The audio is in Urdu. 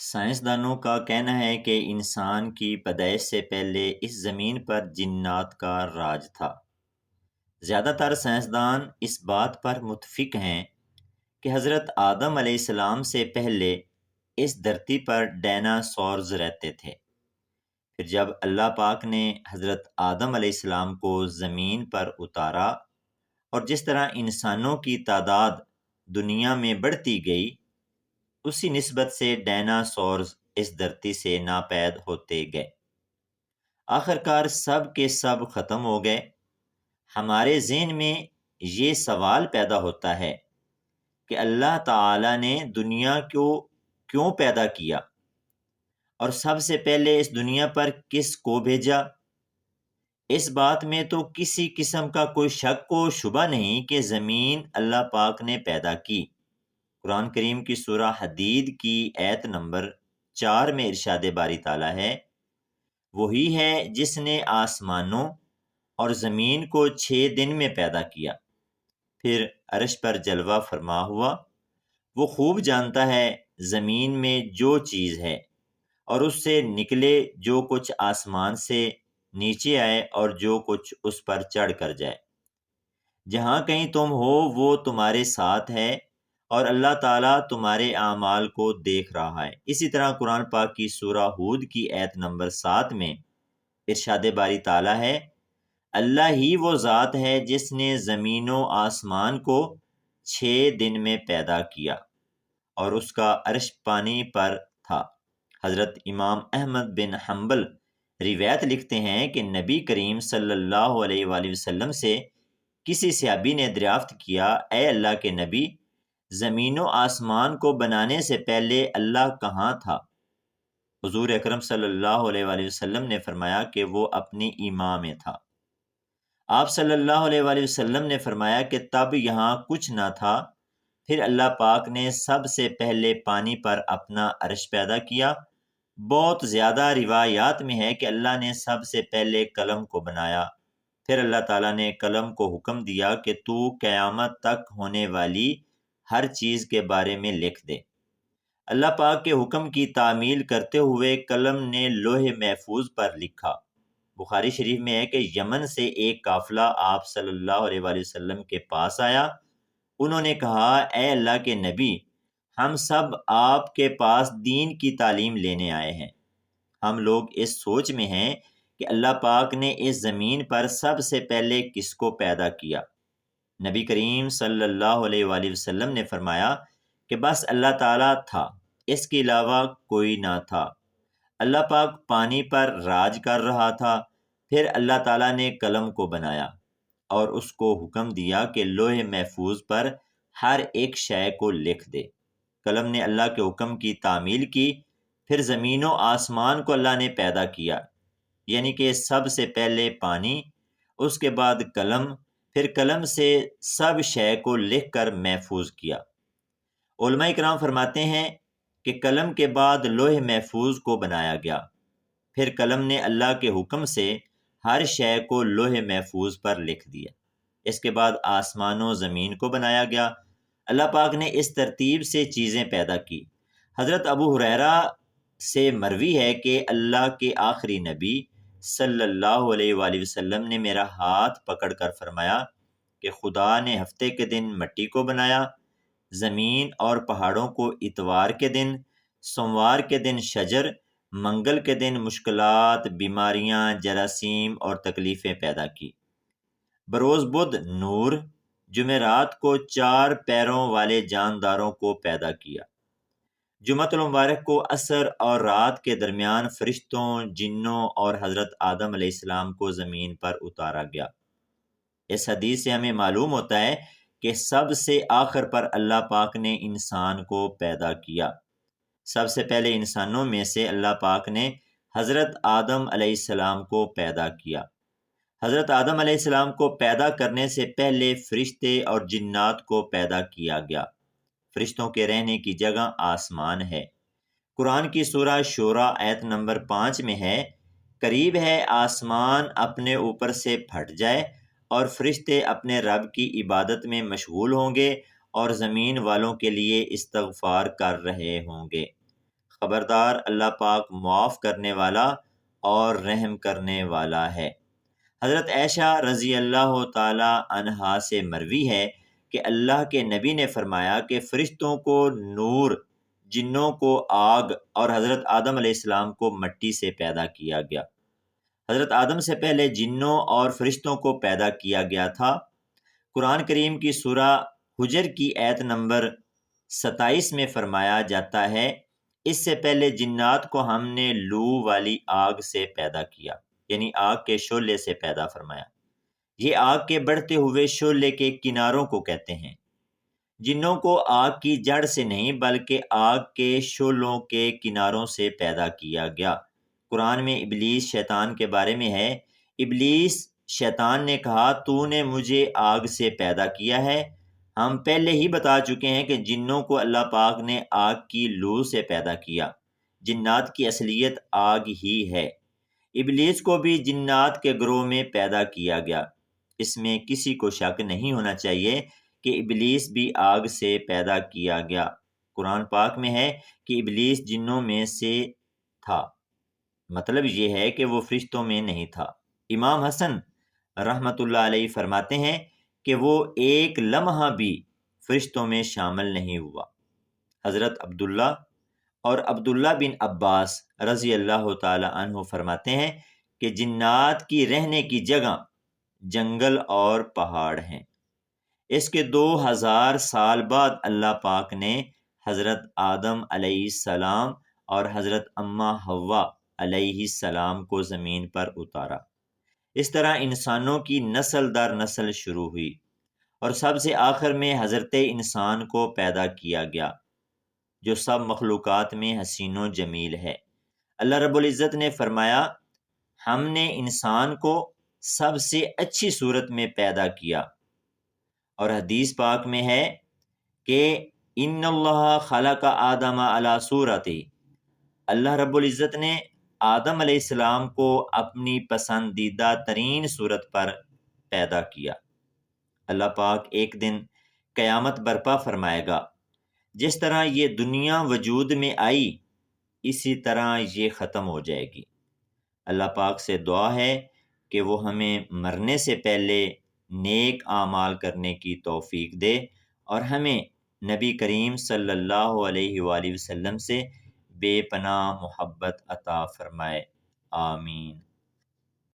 سائنسدانوں کا کہنا ہے کہ انسان کی پیدائش سے پہلے اس زمین پر جنات کا راج تھا۔ زیادہ تر سائنسدان اس بات پر متفق ہیں کہ حضرت آدم علیہ السلام سے پہلے اس دھرتی پر ڈائناسورز رہتے تھے۔ پھر جب اللہ پاک نے حضرت آدم علیہ السلام کو زمین پر اتارا اور جس طرح انسانوں کی تعداد دنیا میں بڑھتی گئی، اسی نسبت سے ڈائناسورز اس دھرتی سے ناپید ہوتے گئے۔ آخرکار سب کے سب ختم ہو گئے۔ ہمارے ذہن میں یہ سوال پیدا ہوتا ہے کہ اللہ تعالی نے دنیا کو کیوں پیدا کیا اور سب سے پہلے اس دنیا پر کس کو بھیجا؟ اس بات میں تو کسی قسم کا کوئی شک و شبہ نہیں کہ زمین اللہ پاک نے پیدا کی۔ قرآن کریم کی سورہ حدید کی آیت نمبر 4 میں ارشاد باری تعالیٰ ہے، وہی ہے جس نے آسمانوں اور زمین کو 6 دن میں پیدا کیا، پھر عرش پر جلوہ فرما ہوا۔ وہ خوب جانتا ہے زمین میں جو چیز ہے اور اس سے نکلے جو کچھ آسمان سے نیچے آئے اور جو کچھ اس پر چڑھ کر جائے۔ جہاں کہیں تم ہو وہ تمہارے ساتھ ہے اور اللہ تعالیٰ تمہارے اعمال کو دیکھ رہا ہے۔ اسی طرح قرآن پاک کی سورہ ہود کی آیت نمبر 7 میں ارشاد باری تعالیٰ ہے، اللہ ہی وہ ذات ہے جس نے زمین و آسمان کو 6 دن میں پیدا کیا اور اس کا عرش پانی پر تھا۔ حضرت امام احمد بن حنبل روایت لکھتے ہیں کہ نبی کریم صلی اللہ علیہ وآلہ وسلم سے کسی صحابی نے دریافت کیا، اے اللہ کے نبی، زمین و آسمان کو بنانے سے پہلے اللہ کہاں تھا؟ حضور اکرم صلی اللہ علیہ وآلہ وسلم نے فرمایا کہ وہ اپنی ایماں میں تھا۔ آپ صلی اللہ علیہ وآلہ وسلم نے فرمایا کہ تب یہاں کچھ نہ تھا، پھر اللہ پاک نے سب سے پہلے پانی پر اپنا عرش پیدا کیا۔ بہت زیادہ روایات میں ہے کہ اللہ نے سب سے پہلے قلم کو بنایا، پھر اللہ تعالیٰ نے قلم کو حکم دیا کہ تو قیامت تک ہونے والی ہر چیز کے بارے میں لکھ دے۔ اللہ پاک کے حکم کی تعمیل کرتے ہوئے قلم نے لوح محفوظ پر لکھا۔ بخاری شریف میں ہے کہ یمن سے ایک قافلہ آپ صلی اللہ علیہ وآلہ وسلم کے پاس آیا۔ انہوں نے کہا، اے اللہ کے نبی، ہم سب آپ کے پاس دین کی تعلیم لینے آئے ہیں۔ ہم لوگ اس سوچ میں ہیں کہ اللہ پاک نے اس زمین پر سب سے پہلے کس کو پیدا کیا؟ نبی کریم صلی اللہ علیہ وآلہ وسلم نے فرمایا کہ بس اللہ تعالیٰ تھا، اس کے علاوہ کوئی نہ تھا۔ اللہ پاک پانی پر راج کر رہا تھا، پھر اللہ تعالیٰ نے قلم کو بنایا اور اس کو حکم دیا کہ لوح محفوظ پر ہر ایک شے کو لکھ دے۔ قلم نے اللہ کے حکم کی تعمیل کی، پھر زمین و آسمان کو اللہ نے پیدا کیا، یعنی کہ سب سے پہلے پانی، اس کے بعد قلم، پھر قلم سے سب شے کو لکھ کر محفوظ کیا۔ علماء کرام فرماتے ہیں کہ قلم کے بعد لوح محفوظ کو بنایا گیا، پھر قلم نے اللہ کے حکم سے ہر شے کو لوح محفوظ پر لکھ دیا۔ اس کے بعد آسمان و زمین کو بنایا گیا۔ اللہ پاک نے اس ترتیب سے چیزیں پیدا کی۔ حضرت ابو ہریرہ سے مروی ہے کہ اللہ کے آخری نبی صلی اللہ علیہ وآلہ وسلم نے میرا ہاتھ پکڑ کر فرمایا کہ خدا نے ہفتے کے دن مٹی کو بنایا، زمین اور پہاڑوں کو اتوار کے دن، سوموار کے دن شجر، منگل کے دن مشکلات، بیماریاں، جراثیم اور تکلیفیں پیدا کی۔ بروز بدھ نور، جمعرات کو 4 پیروں والے جانداروں کو پیدا کیا۔ جمعۃ المبارک کو عصر اور رات کے درمیان فرشتوں، جنوں اور حضرت آدم علیہ السلام کو زمین پر اتارا گیا۔ اس حدیث سے ہمیں معلوم ہوتا ہے کہ سب سے آخر پر اللہ پاک نے انسان کو پیدا کیا۔ سب سے پہلے انسانوں میں سے اللہ پاک نے حضرت آدم علیہ السلام کو پیدا کیا۔ حضرت آدم علیہ السلام کو پیدا کرنے سے پہلے فرشتے اور جنات کو پیدا کیا گیا۔ فرشتوں کے رہنے کی جگہ آسمان ہے۔ قرآن کی سورہ شورى آیت نمبر 5 میں ہے، قریب ہے آسمان اپنے اوپر سے پھٹ جائے اور فرشتے اپنے رب کی عبادت میں مشغول ہوں گے اور زمین والوں کے لیے استغفار کر رہے ہوں گے۔ خبردار اللہ پاک معاف کرنے والا اور رحم کرنے والا ہے۔ حضرت عائشہ رضی اللہ تعالی عنہا سے مروی ہے کہ اللہ کے نبی نے فرمایا کہ فرشتوں کو نور، جنوں کو آگ اور حضرت آدم علیہ السلام کو مٹی سے پیدا کیا گیا۔ حضرت آدم سے پہلے جنوں اور فرشتوں کو پیدا کیا گیا تھا۔ قرآن کریم کی سورہ حجر کی آیت نمبر 27 میں فرمایا جاتا ہے، اس سے پہلے جنات کو ہم نے لو والی آگ سے پیدا کیا، یعنی آگ کے شعلے سے پیدا فرمایا۔ یہ آگ کے بڑھتے ہوئے شعلے کے کناروں کو کہتے ہیں۔ جنوں کو آگ کی جڑ سے نہیں بلکہ آگ کے شعلوں کے کناروں سے پیدا کیا گیا۔ قرآن میں ابلیس شیطان کے بارے میں ہے، ابلیس شیطان نے کہا تو نے مجھے آگ سے پیدا کیا ہے۔ ہم پہلے ہی بتا چکے ہیں کہ جنوں کو اللہ پاک نے آگ کی لو سے پیدا کیا۔ جنات کی اصلیت آگ ہی ہے۔ ابلیس کو بھی جنات کے گروہ میں پیدا کیا گیا۔ اس میں کسی کو شک نہیں ہونا چاہیے کہ ابلیس بھی آگ سے پیدا کیا گیا۔ قرآن پاک میں ہے کہ ابلیس جنوں میں سے تھا، مطلب یہ ہے کہ وہ فرشتوں میں نہیں تھا۔ امام حسن رحمۃ اللہ علیہ فرماتے ہیں کہ وہ ایک لمحہ بھی فرشتوں میں شامل نہیں ہوا۔ حضرت عبداللہ اور عبداللہ بن عباس رضی اللہ تعالی عنہ فرماتے ہیں کہ جنات کی رہنے کی جگہ جنگل اور پہاڑ ہیں۔ اس کے 2000 سال بعد اللہ پاک نے حضرت آدم علیہ السلام اور حضرت اماں حوا علیہ السلام کو زمین پر اتارا۔ اس طرح انسانوں کی نسل در نسل شروع ہوئی اور سب سے آخر میں حضرت انسان کو پیدا کیا گیا، جو سب مخلوقات میں حسین و جمیل ہے۔ اللہ رب العزت نے فرمایا، ہم نے انسان کو سب سے اچھی صورت میں پیدا کیا، اور حدیث پاک میں ہے کہ ان اللہ خلق آدم علی صورتہ، اللہ رب العزت نے آدم علیہ السلام کو اپنی پسندیدہ ترین صورت پر پیدا کیا۔ اللہ پاک ایک دن قیامت برپا فرمائے گا۔ جس طرح یہ دنیا وجود میں آئی اسی طرح یہ ختم ہو جائے گی۔ اللہ پاک سے دعا ہے کہ وہ ہمیں مرنے سے پہلے نیک اعمال کرنے کی توفیق دے اور ہمیں نبی کریم صلی اللہ علیہ وآلہ وسلم سے بے پناہ محبت عطا فرمائے۔ آمین۔